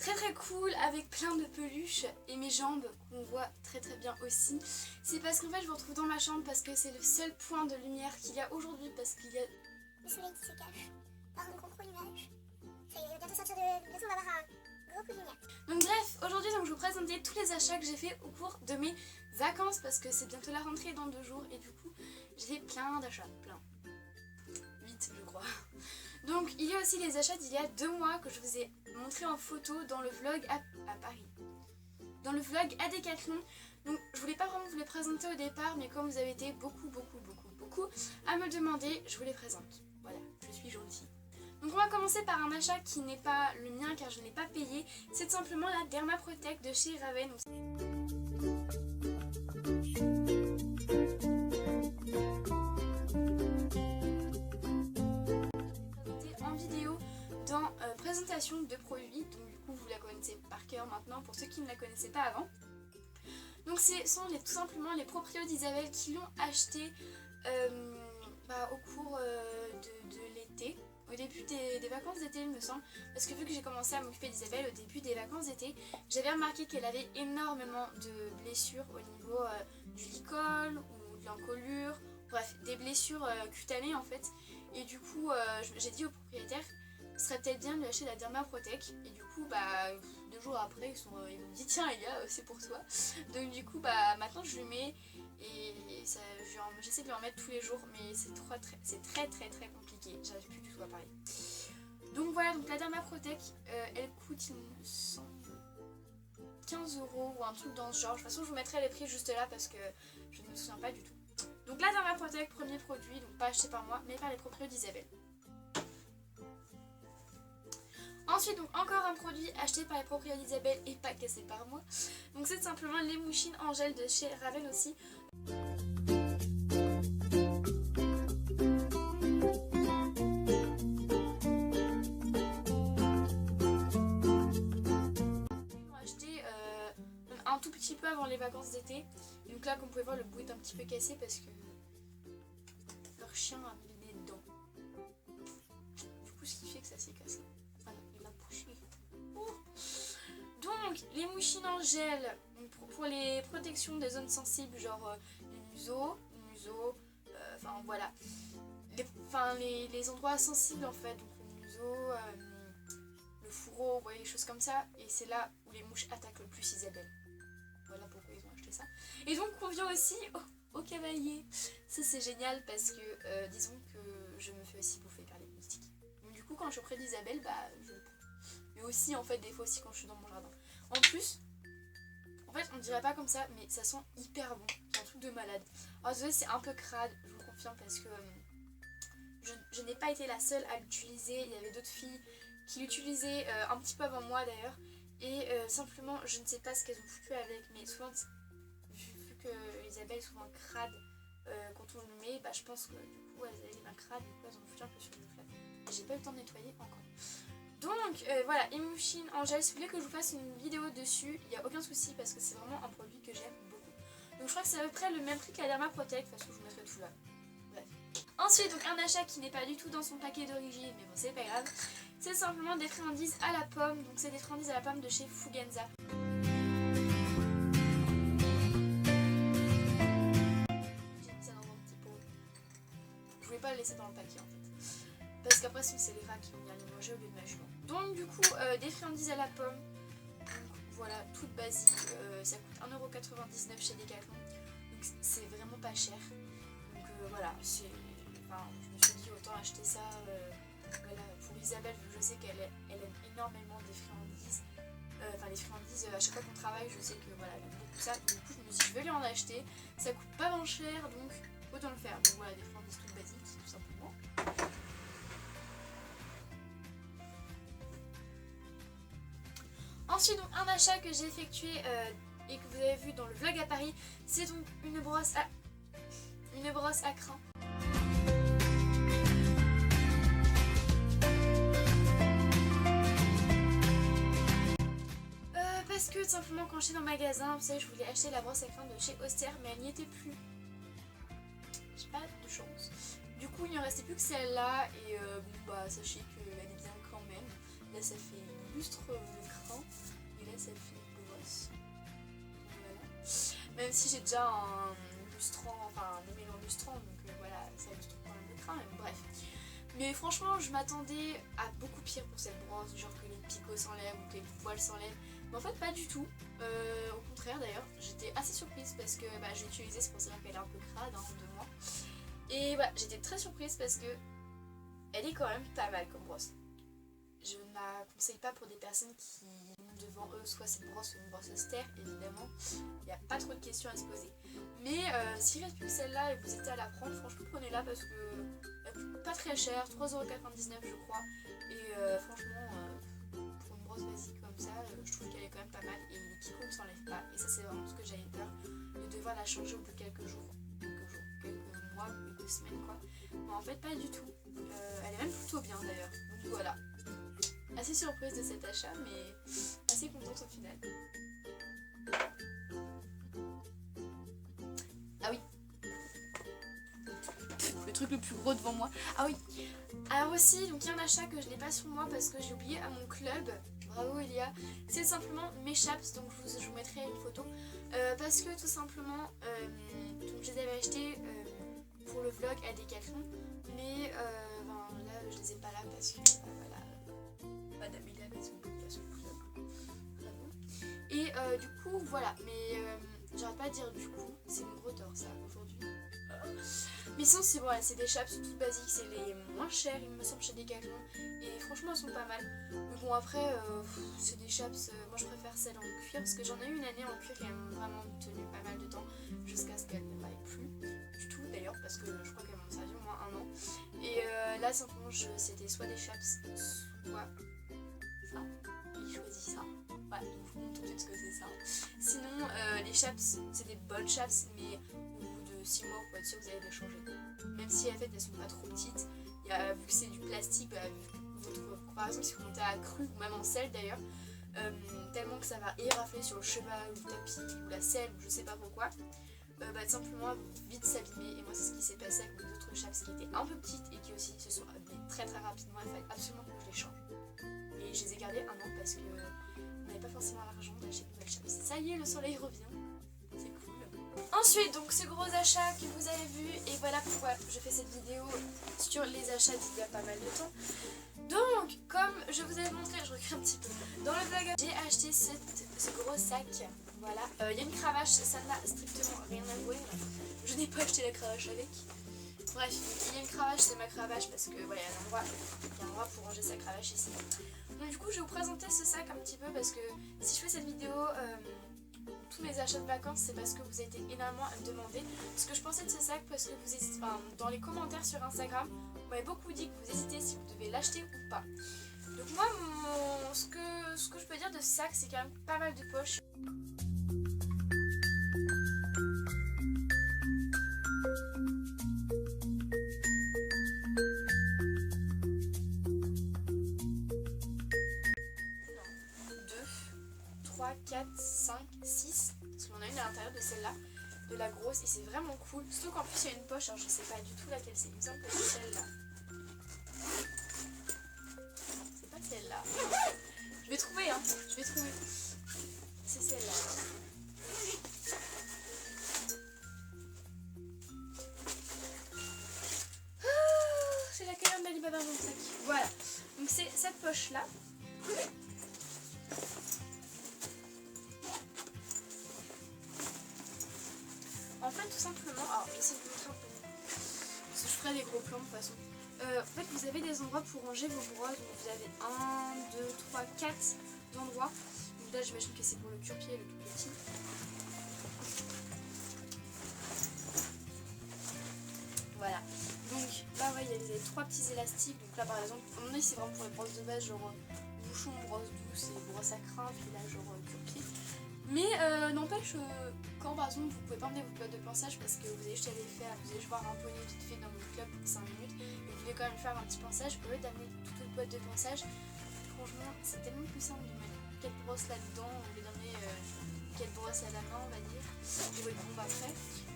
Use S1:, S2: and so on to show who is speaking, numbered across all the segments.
S1: très très cool avec plein de peluches et mes jambes qu'on voit très très bien aussi. C'est parce qu'en fait je me retrouve dans ma chambre parce que c'est le seul point de lumière qu'il y a aujourd'hui parce qu'il y a
S2: le soleil qui se cache par un gros nuage. Ça y est, il va bientôt sortir de... Bientôt on va avoir un gros coup de lumière.
S1: Donc bref, aujourd'hui donc, je vais vous présenter tous les achats que j'ai fait au cours de mes vacances parce que c'est bientôt la rentrée dans 2 jours et du coup j'ai fait plein d'achats, plein. 8 je crois. Donc il y a aussi les achats d'il y a 2 mois que je vous ai montré en photo dans le vlog à Paris. Dans le vlog à Decathlon. Donc je voulais pas vraiment vous les présenter au départ mais comme vous avez été beaucoup à me le demander, je vous les présente. Voilà, je suis gentille. Donc on va commencer par un achat qui n'est pas le mien car je ne l'ai pas payé. C'est tout simplement la Dermaprotect de chez Raven. En vidéo dans présentation de produits. Donc du coup vous la connaissez par cœur maintenant pour ceux qui ne la connaissaient pas avant. Donc ce sont tout simplement les proprios d'Isabelle qui l'ont acheté au cours de l'été. Au début des vacances d'été il me semble, parce que vu que j'ai commencé à m'occuper d'Isabelle au début des vacances d'été, j'avais remarqué qu'elle avait énormément de blessures au niveau du licol ou de l'encolure, bref des blessures cutanées en fait, et du coup j'ai dit au propriétaire ce serait peut-être bien de lui acheter la Dermaprotect, et du coup 2 jours après ils m'ont dit tiens Elia c'est pour toi, donc du coup maintenant je lui mets et j'essaie de lui en mettre tous les jours mais c'est très compliqué, j'arrive plus du tout à parler. Donc voilà, donc la Dermaprotect elle coûte il me semble 15 € ou un truc dans ce genre. De toute façon je vous mettrai les prix juste là parce que je ne me souviens pas du tout. Donc la Dermaprotect, premier produit, donc pas acheté par moi mais par les proprios d'Isabelle. Ensuite donc encore un produit acheté par les proprios d'Isabelle et pas cassé par moi. Donc c'est simplement les mouchines en gel de chez Raven aussi. Un tout petit peu avant les vacances d'été. Donc là comme vous pouvez voir le bout est un petit peu cassé parce que leur chien a mis le nez dedans. Du coup ce qui fait que ça s'est cassé. Voilà, il a poussé. Donc les mouchines en gel pour les protections des zones sensibles genre les museaux, enfin voilà. Les endroits sensibles en fait, donc le museau, le fourreau, vous voyez les choses comme ça. Et c'est là où les mouches attaquent le plus Isabelle. Voilà pourquoi ils ont acheté ça. Et donc on vient aussi au cavalier. Ça c'est génial parce que disons que je me fais aussi bouffer par les moustiques. Donc du coup quand je suis auprès d'Isabelle, je le prends. Mais aussi en fait des fois aussi quand je suis dans mon jardin. En plus, en fait on dirait pas comme ça mais ça sent hyper bon. C'est un truc de malade. Alors désolé c'est un peu crade, je vous le confirme parce que je n'ai pas été la seule à l'utiliser. Il y avait d'autres filles qui l'utilisaient un petit peu avant moi d'ailleurs. Et simplement, je ne sais pas ce qu'elles ont foutu avec, mais souvent, vu que Isabelle est souvent crade quand on le met, je pense que du coup elles avaient les mains crades, du coup elles ont foutu un peu sur le flat. Et j'ai pas eu le temps de nettoyer encore. Donc voilà, Emouchine en gel, si vous voulez que je vous fasse une vidéo dessus, il n'y a aucun souci parce que c'est vraiment un produit que j'aime beaucoup. Donc je crois que c'est à peu près le même prix que la Dermaprotect, parce que je vous mettrai tout là. Bref. Ensuite, donc un achat qui n'est pas du tout dans son paquet d'origine, mais bon c'est pas grave. C'est simplement des friandises à la pomme, donc c'est des friandises à la pomme de chez Fugenza. J'ai mis ça dans un petit pot. Je voulais pas le laisser dans le paquet en fait. Parce qu'après sinon c'est les rats qui vont venir les manger au lieu de ma jument. Donc du coup, des friandises à la pomme. Donc voilà, toutes basiques. Ça coûte 1,99 € chez Decathlon. Donc c'est vraiment pas cher. Donc voilà, je me suis dit autant acheter ça. Voilà, pour Isabelle, je sais qu'elle aime énormément des friandises. Les friandises, à chaque fois qu'on travaille, je sais que voilà, elle aime beaucoup ça. Du coup, je me suis dit, je vais lui en acheter. Ça coûte pas moins cher, donc autant le faire. Donc voilà, des friandises toutes basiques, tout simplement. Ensuite, donc, un achat que j'ai effectué et que vous avez vu dans le vlog à Paris, c'est donc une brosse à crin. Parce que tout simplement quand j'étais dans le magasin, vous savez, je voulais acheter la brosse à crin de chez Auster, mais elle n'y était plus. J'ai pas de chance. Du coup, il ne restait plus que celle-là, et sachez qu'elle est bien quand même. Là, ça fait une lustre de crin. lustrant. Et là, ça fait une brosse. Voilà. Même si j'ai déjà un lustrant, enfin un élément lustrant, donc voilà, ça lustre quand même le crâne, mais bref. Mais franchement, je m'attendais à beaucoup pire pour cette brosse, genre que les picots s'enlèvent ou que les poils s'enlèvent. Mais en fait, pas du tout. Au contraire, d'ailleurs, j'étais assez surprise parce que je l'ai utilisée, c'est pour ça qu'elle est un peu crade de moi. Et voilà, j'étais très surprise parce que elle est quand même pas mal comme brosse. Je ne la conseille pas pour des personnes qui ont devant eux soit cette brosse ou une brosse austère, évidemment. Il n'y a pas trop de questions à se poser. Mais s'il reste plus que celle-là et que vous hésitez à la prendre, franchement prenez-la parce que elle coûte pas très cher, 3,99€ je crois. Et franchement, pour une brosse basique comme ça, je trouve qu'elle est quand même pas mal. Et les picots ne s'enlèvent pas. Et ça c'est vraiment ce que j'avais peur, de devoir la changer au bout de quelques mois, quelques semaines quoi. Mais en fait pas du tout. Elle est même plutôt bien d'ailleurs. Donc voilà. Assez surprise de cet achat, mais assez contente au final. Ah oui. Le truc le plus gros devant moi. Ah oui. Alors aussi, donc il y a un achat que je n'ai pas sur moi parce que j'ai oublié à mon club. Bravo Elia. C'est simplement mes chaps, donc je vous mettrai une photo. Parce que tout simplement, donc je les avais achetés pour le vlog à Decathlon. Mais là, je les ai pas là parce que voilà. Madame Elia a son club. Et du coup, voilà. Mais j'arrête pas de dire du coup, c'est mon gros tort ça aujourd'hui. Mais sinon, c'est bon, c'est des chaps toutes basiques, c'est les moins chers, il me semble, chez Decathlon. Et franchement, elles sont pas mal. Mais bon, après, c'est des chaps, moi je préfère celles en cuir parce que j'en ai eu une année en cuir qui a vraiment tenu pas mal de temps jusqu'à ce qu'elle ne m'aille plus du tout d'ailleurs, parce que je crois qu'elles m'ont servi au moins 1 an. Et là, simplement, c'était soit des chaps, soit ça. Il choisit ça. Voilà, donc je vous montre tout de suite ce que c'est ça. Sinon, les chaps, c'est des bonnes chaps, mais au bout de 6 mois, pour être sûr que vous allez les changer. Même si en fait elles sont pas trop petites, vu que c'est du plastique, votre comparaison, si vous montez à cru ou même en sel d'ailleurs, tellement que ça va érafler sur le cheval ou le tapis ou la selle ou je sais pas pourquoi, simplement vite s'abîmer. Et moi, c'est ce qui s'est passé avec mes autres chaps qui étaient un peu petites et qui aussi se sont abîmées très très rapidement. Il fallait absolument que je les change. Et je les ai gardées 1 an parce que on n'avait pas forcément l'argent d'acheter de nouvelles chaps. Ça y est, le soleil revient. C'est cool. Ensuite, donc ce gros achat que vous avez vu, et voilà pourquoi je fais cette vidéo sur les achats d'il y a pas mal de temps. Donc, comme je vous avais montré, je recule un petit peu, dans le vlog, j'ai acheté ce gros sac. Voilà, il y a une cravache, ça n'a strictement rien à voir. Je n'ai pas acheté la cravache avec. Bref, il y a une cravache, c'est ma cravache parce que voilà, il y a un endroit pour ranger sa cravache ici. Donc du coup, je vais vous présenter ce sac un petit peu parce que si je fais cette vidéo, tous mes achats de vacances, c'est parce que vous avez été énormément à me demander ce que je pensais de ce sac, parce que vous hésitez, dans les commentaires sur Instagram, vous m'avez beaucoup dit que vous hésitez si vous devez l'acheter ou pas. Donc moi, ce que je peux dire de ce sac, c'est quand même pas mal de poches. Deux, 3, 4, 5, 6, parce qu'on a une à l'intérieur de celle-là, de la grosse, et c'est vraiment cool. Surtout qu'en plus il y a une poche, alors je sais pas du tout laquelle c'est, il me semble que c'est celle-là. C'est pas celle-là. Je vais trouver, hein, je vais trouver. C'est celle-là. C'est la couleur d'Alibaba dans le sac. Voilà, donc c'est cette poche-là. En fait, tout simplement, alors j'essaie de vous montrer un peu, parce que je ferai des gros plans de toute façon. En fait, vous avez des endroits pour ranger vos brosses. Donc vous avez 1, 2, 3, 4 endroits. Donc là, j'imagine que c'est pour le cure-pied, le tout petit. Voilà. Donc là, vous avez 3 petits élastiques. Donc là, par exemple, à mon avis, c'est vraiment pour les brosses de base, genre bouchon, brosse douce et brosse à crin. Puis là, genre cure-pied. Mais n'empêche, quand par exemple vous pouvez pas emmener votre boîte de pinçage parce que vous avez juste à les faire, vous allez juste voir un poney vite fait dans mon club pour 5 minutes, et vous devez quand même faire un petit pinçage, au lieu d'amener toute votre boîte de pinçage, franchement c'est tellement plus simple de mettre 4 brosses là-dedans, au lieu d'amener 4 brosses à la main on va dire, et votre bombe après.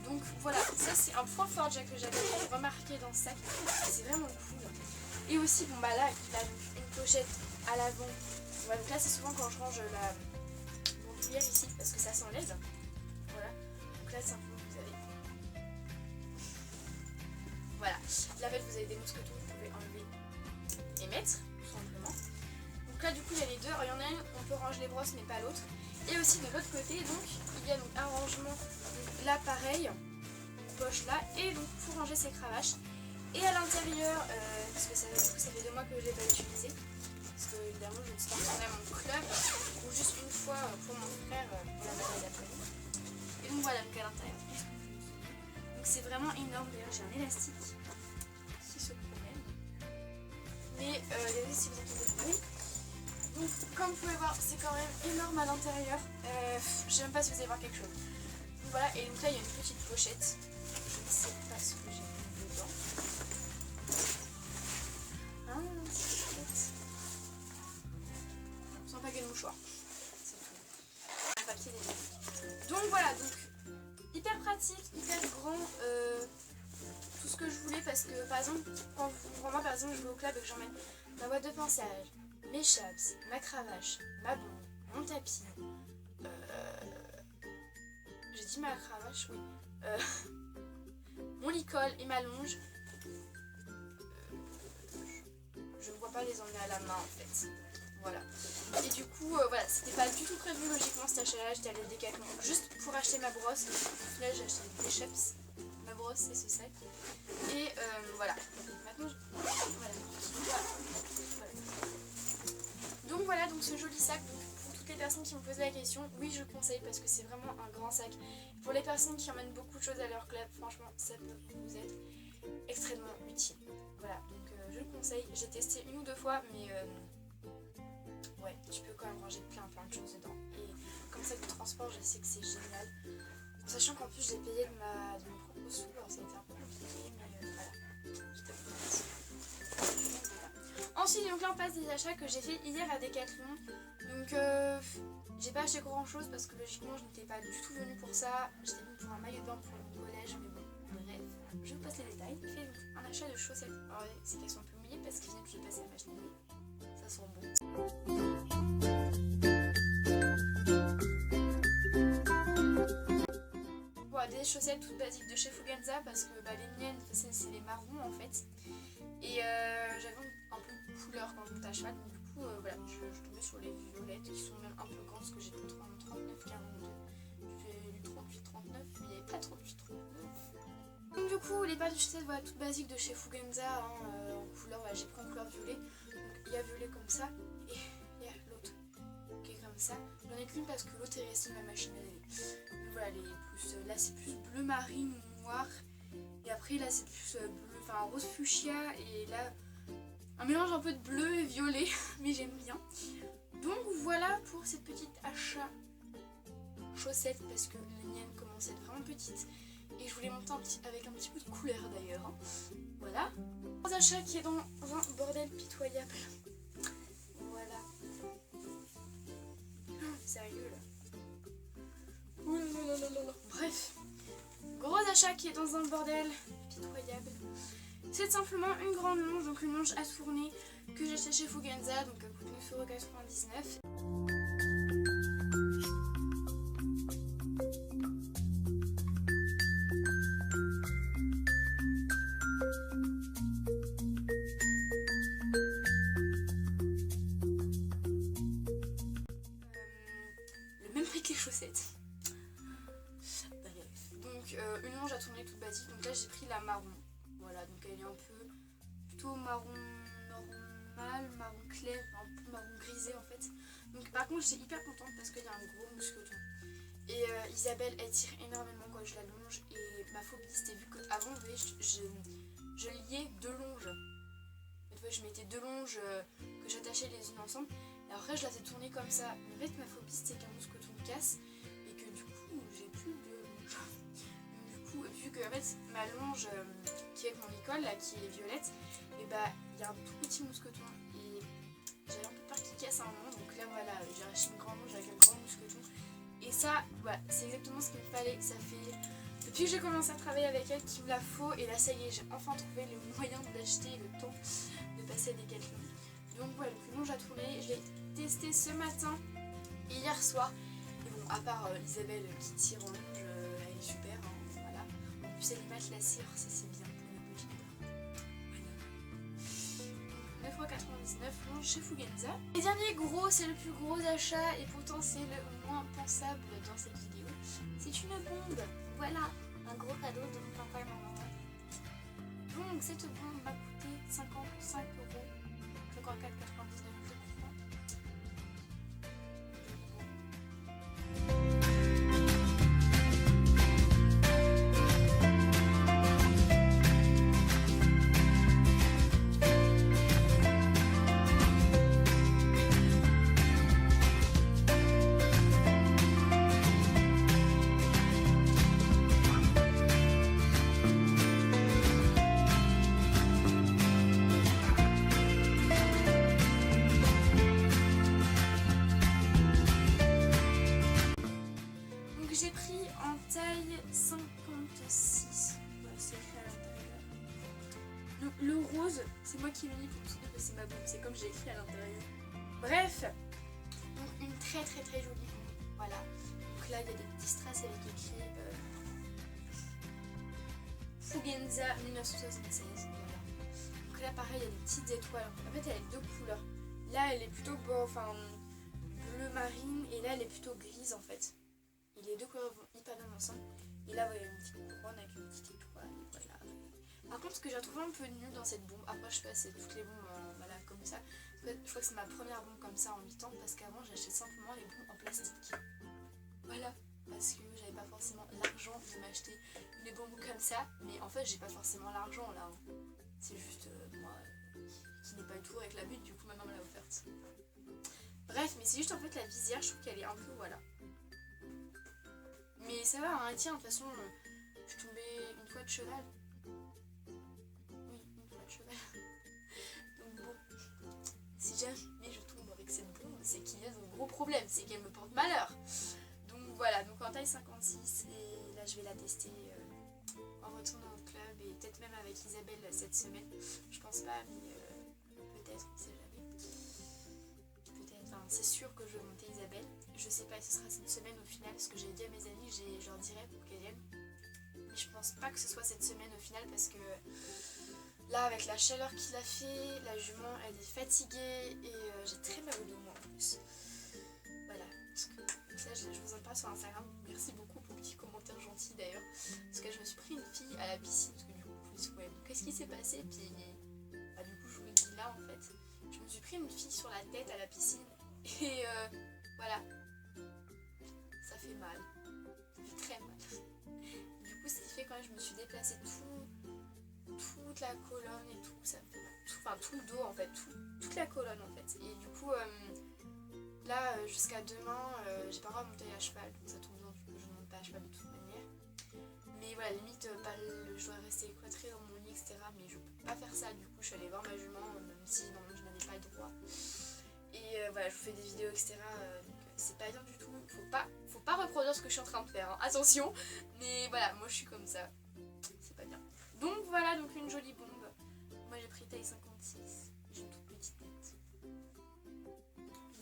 S1: Donc voilà, ça c'est un point fort déjà que j'avais remarqué dans ce sac, c'est vraiment cool. Et aussi bon bah là il a une pochette à l'avant Ouais, donc là c'est souvent quand je range la bandoulière ici parce que ça s'enlève. Voilà. Donc là simplement vous avez. Voilà. Là en fait vous avez des mousquetons que vous pouvez enlever et mettre, tout simplement. Donc là du coup il y a les deux. Alors, il y en a une, on peut ranger les brosses mais pas l'autre. Et aussi de l'autre côté, donc il y a donc un rangement, donc là pareil, une poche là, et donc pour ranger ses cravaches. Et à l'intérieur, parce que ça fait 2 mois que je ne l'ai pas utilisé, parce que évidemment je ne suis pas retournée à mon club, ou juste une fois pour mon frère pour la bataille d'après-midi. Et donc voilà, donc à l'intérieur. Donc c'est vraiment énorme, d'ailleurs j'ai un élastique qui se promène. Mais les si vous entendez le bruit. Donc comme vous pouvez voir, c'est quand même énorme à l'intérieur. Je ne sais même pas si vous allez voir quelque chose. Donc voilà, et donc là il y a une petite pochette. Je ne sais pas ce que j'ai mis dedans. Ah, c'est chouette. Sans paquet de mouchoirs. C'est tout. Un papier des. Donc voilà, donc hyper pratique, hyper grand. Tout ce que je voulais parce que par exemple, quand moi par exemple je vais au club et que j'emmène ma boîte de pinçage, mes chaps, ma cravache, ma bombe, mon tapis. J'ai dit ma cravache, oui. Mon licol et ma longe. Je ne vois pas les emmener à la main en fait. Voilà. Et du coup, voilà, c'était pas du tout prévu logiquement cet achat-là. J'étais allée au Décathlon juste pour acheter ma brosse. Donc là, j'ai acheté des chaps, ma brosse et ce sac. Et voilà. Maintenant, voilà. Donc voilà, donc ce joli sac. Donc, pour toutes les personnes qui me posent la question, oui, je conseille parce que c'est vraiment un grand sac. Pour les personnes qui emmènent beaucoup de choses à leur club, franchement, ça peut vous être extrêmement utile. Voilà, donc je le conseille. J'ai testé 1 ou 2 fois, mais ouais, tu peux quand même ranger plein de choses dedans. Et comme sac de transport, je sais que c'est génial. En sachant qu'en plus, j'ai payé de mes propres sous, alors ça a été un peu compliqué, mais voilà. J'étais contente. Ensuite, donc là, on passe des achats que j'ai fait hier à Decathlon. Donc, j'ai pas acheté grand chose parce que logiquement, je n'étais pas du tout venue pour ça. J'étais venue pour un maillot de bain pour mon collège, mais bon, bref, je vous passe les détails. J'ai fait un achat de chaussettes. Alors, c'est qu'elles sont un peu mouillées parce qu'ils viennent que j'ai passé à machine à laver. Ça sent bon. Bon, des chaussettes toutes basiques de chez Fuganza parce que les miennes, c'est les marrons en fait. Et j'avais un peu de couleur quand je monte à cheval, donc du coup, voilà, je tombais sur les violettes qui sont même un peu grandes parce que j'ai pris 39, 42. J'ai lu 38, 39, mais il n'y avait pas 38, 39. Donc du coup, les paires de chaussettes, voilà, toutes basiques de chez Fuganza, en couleur, voilà, j'ai pris en couleur violet. Donc il y a violet comme ça, et il y a l'autre qui est comme ça. J'en ai qu'une parce que l'autre est restée de ma machine à laver. Donc voilà, là c'est plus bleu marine ou noir. Et après là c'est plus bleu, enfin rose fuchsia, et là un mélange un peu de bleu et violet, mais j'aime bien. Donc voilà pour cette petite achat chaussettes parce que les miennes commencent à être vraiment petites. Et je voulais monter avec un petit peu de couleur d'ailleurs. Hein. Voilà. Un achat qui est dans un bordel pitoyable. Voilà. Sérieux là. Ouh là là là là. Bref. Gros achat qui est dans un bordel pitoyable. C'est simplement une grande longe, donc une longe à tourner que j'ai acheté chez Fuganza, donc elle coûte 9,99 €. Le même prix que les chaussettes. Donc une longe à tourner toute basique, donc là j'ai pris la marron. Voilà, donc elle est un peu plutôt marron normal, marron clair, un peu marron grisé en fait. Donc par contre j'étais hyper contente parce qu'il y a un gros mousqueton. Et Isabelle elle tire énormément quand je la longe. Et ma phobie c'était vu qu'avant vous voyez je liais 2 longes. Une fois je mettais 2 longes que j'attachais les unes ensemble. Et après je la fais tourner comme ça. Mais en fait ma phobie c'était qu'un mousqueton casse et que du coup j'ai plus de longe. Vu que en fait, ma longe qui est avec mon licol, là, qui est violette, et bah il y a un tout petit mousqueton et j'avais un peu peur qu'il casse à un moment, donc là voilà, j'ai acheté une grande longe avec un grand mousqueton et ça, voilà, c'est exactement ce qu'il me fallait. Ça fait depuis que j'ai commencé à travailler avec elle qu'il me la faut, et là ça y est, j'ai enfin trouvé le moyen de l'acheter, le temps de passer à Decathlon. Donc voilà, donc une longe à tourner, je l'ai testé ce matin et hier soir. Et bon, à part Isabelle qui tire en longe, elle est super, hein, voilà. En plus elle mate la cire, ça c'est bien pour le petit voilà. 9,99€ longe chez Fugenza. Et dernier gros, c'est le plus gros achat et pourtant c'est le moins pensable dans cette vidéo. C'est une bombe, voilà, un gros cadeau de mon papa et ma maman. Donc cette bombe m'a coûté 55€, 54,99 je crois. J'ai pris en taille 56. Ouais, c'est écrit à l'intérieur. Le rose, c'est moi qui l'ai mis pour tout parce que c'est ma bombe. C'est comme j'ai écrit à l'intérieur. Bref, donc une très très très jolie bombe. Voilà. Donc là, il y a des petits strass avec écrit Fugenza 1976. Voilà. Donc là, pareil, il y a des petites étoiles. En fait, elle a deux couleurs. Là, elle est plutôt bleu marine et là, elle est plutôt grise en fait. Et les deux couleurs vont hyper bien ensemble. Et là, vous voyez une petite couronne avec une petite étoile. Voilà. Par contre, ce que j'ai trouvé un peu nul dans cette bombe, après, je sais pas, c'est toutes les bombes voilà, comme ça. Je crois que c'est ma première bombe comme ça en 8 ans. Parce qu'avant, j'achetais simplement les bombes en plastique. Voilà. Parce que j'avais pas forcément l'argent de m'acheter les bombes comme ça. Mais en fait, j'ai pas forcément l'argent là. Hein. C'est juste moi qui n'ai pas le tour avec la butte. Du coup, ma maman me l'a offerte. Bref, mais c'est juste en fait la visière. Je trouve qu'elle est un peu. Voilà. Mais ça va, hein, tiens, de toute façon, je suis tombée une fois de cheval. Oui, une fois de cheval. Donc bon, si jamais je tombe avec cette bombe, c'est qu'il y a un gros problème, c'est qu'elle me porte malheur. Donc voilà, donc en taille 56, et là je vais la tester en retournant au club, et peut-être même avec Isabelle cette semaine. Je pense pas, mais peut-être, on sait jamais. C'est sûr que je vais monter Isabelle. Je sais pas si ce sera cette semaine au final, parce que j'ai dit à mes amis, je leur dirai pour qu'elles viennent. Mais je pense pas que ce soit cette semaine au final, parce que là, avec la chaleur qu'il a fait, la jument elle est fatiguée et j'ai très mal au dos moi en plus. Voilà, parce que ça je vous en parle sur Instagram. Merci beaucoup pour le petit commentaire gentil d'ailleurs. Parce que je me suis pris une fille à la piscine, parce que du coup je me suis dit, ouais, qu'est-ce qui s'est passé? Puis bah, du coup je vous le dis là en fait. Je me suis pris une fille sur la tête à la piscine. Et voilà, ça fait mal, ça fait très mal. Du coup, ce qui fait quand je me suis déplacée toute la colonne et tout, ça me fait mal. Tout le dos en fait, toute la colonne en fait. Et du coup, là, jusqu'à demain, j'ai pas le droit de monter à cheval, donc ça tombe bien que je ne monte pas à cheval de toute manière. Mais voilà, limite, je dois rester cloîtrée dans mon lit, etc. Mais je peux pas faire ça, du coup, je suis allée voir ma jument, même si normalement je n'avais pas le droit. Et voilà, je vous fais des vidéos, etc. Donc c'est pas bien du tout. Faut pas reproduire ce que je suis en train de faire. Hein. Attention. Mais voilà, moi je suis comme ça. C'est pas bien. Donc voilà, donc une jolie bombe. Moi j'ai pris taille 56. J'ai une toute petite tête.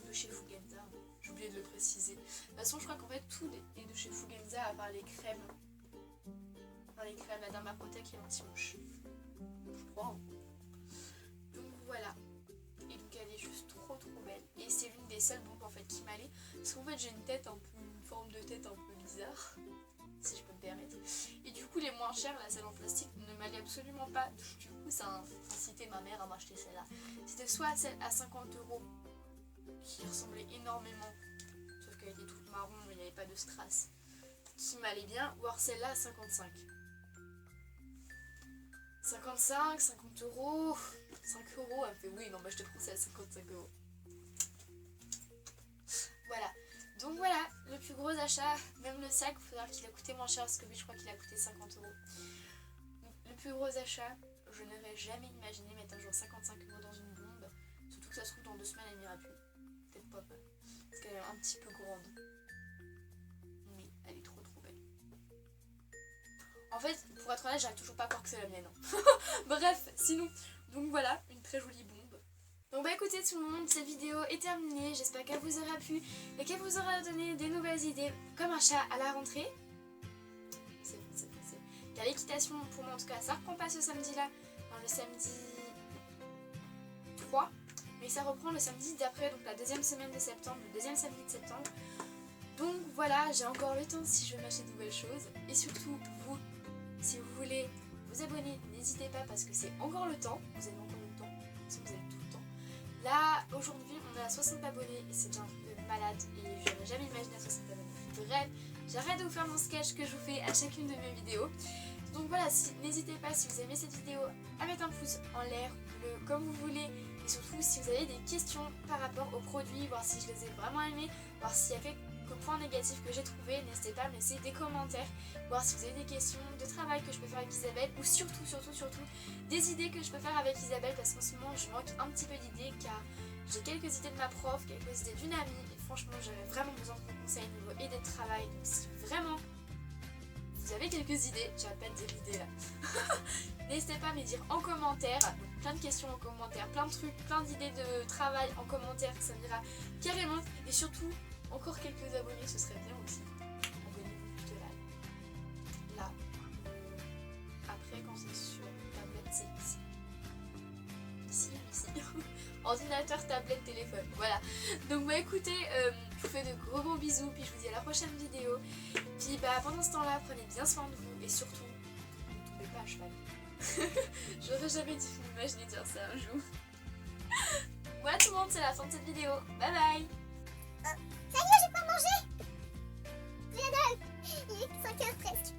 S1: De chez Fugenza. J'ai oublié de le préciser. De toute façon, je crois qu'en fait tout est de chez Fugenza à part les crèmes. La Dermaprotec et l'anti-mouche. Je crois. Hein. Donc voilà. Et donc elle est juste trop belle. Et c'est l'une des seules bombes en fait qui m'allait. Parce qu'en fait j'ai une forme de tête un peu bizarre. Si je peux me permettre. Et du coup les moins chères, la celle en plastique, ne m'allait absolument pas. Donc du coup ça a incité ma mère à m'acheter celle-là. C'était soit celle à 50€, qui ressemblait énormément, sauf qu'elle était toute marron, il n'y avait pas de strass, qui m'allait bien, ou alors celle-là à 55. 50€, 5€, 5€, elle me fait oui, non, bah je te prends ça à 55€. Voilà, donc voilà, le plus gros achat, même le sac, il faut savoir qu'il a coûté moins cher, parce que lui je crois qu'il a coûté 50€. Donc, le plus gros achat, je n'aurais jamais imaginé mettre un jour 55€ dans une bombe, surtout que ça se trouve dans 2 semaines elle n'ira plus. Peut-être pas, parce qu'elle est un petit peu grande. Oui, elle est trop belle. En fait, pour être honnête, j'arrive toujours pas à croire que c'est la mienne. Hein. Bref, sinon, donc voilà, une très jolie bombe. Donc bah écoutez tout le monde, cette vidéo est terminée, j'espère qu'elle vous aura plu et qu'elle vous aura donné des nouvelles idées comme un chat à la rentrée. Car l'équitation, pour moi en tout cas, ça reprend pas ce samedi-là, le samedi 3, mais ça reprend le samedi d'après, donc la deuxième semaine de septembre, le deuxième samedi de septembre. Donc voilà, j'ai encore le temps si je veux m'acheter de nouvelles choses. Et surtout, vous, si vous voulez vous abonner, n'hésitez pas parce que c'est encore le temps, vous avez encore le temps, si vous avez tout le temps. Là, aujourd'hui, on est à 60 abonnés et c'est déjà un truc de malade et je n'aurais jamais imaginé à 60 abonnés. Bref, j'arrête de vous faire mon sketch que je vous fais à chacune de mes vidéos. Donc voilà, n'hésitez pas si vous aimez cette vidéo à mettre un pouce en l'air, bleu, comme vous voulez. Et surtout si vous avez des questions par rapport aux produits, voir si je les ai vraiment aimés, voir s'il y a quelques points négatifs que j'ai trouvés, n'hésitez pas à me laisser des commentaires, voir si vous avez des questions de travail que je peux faire avec Isabelle ou surtout des idées que je peux faire avec Isabelle parce qu'en ce moment je manque un petit peu d'idées car j'ai quelques idées de ma prof, quelques idées d'une amie et franchement j'avais vraiment besoin de vos conseils niveau idées de travail. Donc si vraiment vous avez quelques idées, j'arrête pas de dire idées là, n'hésitez pas à me dire en commentaire, donc plein de questions en commentaire, plein de trucs, plein d'idées de travail en commentaire, ça m'ira carrément. Et surtout, encore quelques abonnés, ce serait bien aussi. Abonnez-vous plutôt là. Après, quand c'est sur tablette, c'est ici. Ici. Ordinateur, tablette, téléphone. Voilà. Donc bah écoutez, je vous fais de gros bisous, puis je vous dis à la prochaine vidéo. Puis bah pendant ce temps-là, prenez bien soin de vous et surtout, ne tombez pas à cheval. J'aurais jamais dû m'imaginer dire ça un jour. Voilà tout le monde, c'est la fin de cette vidéo. Bye bye.
S2: Ça y est, j'ai pas mangé. Lionel, il est 5h presque.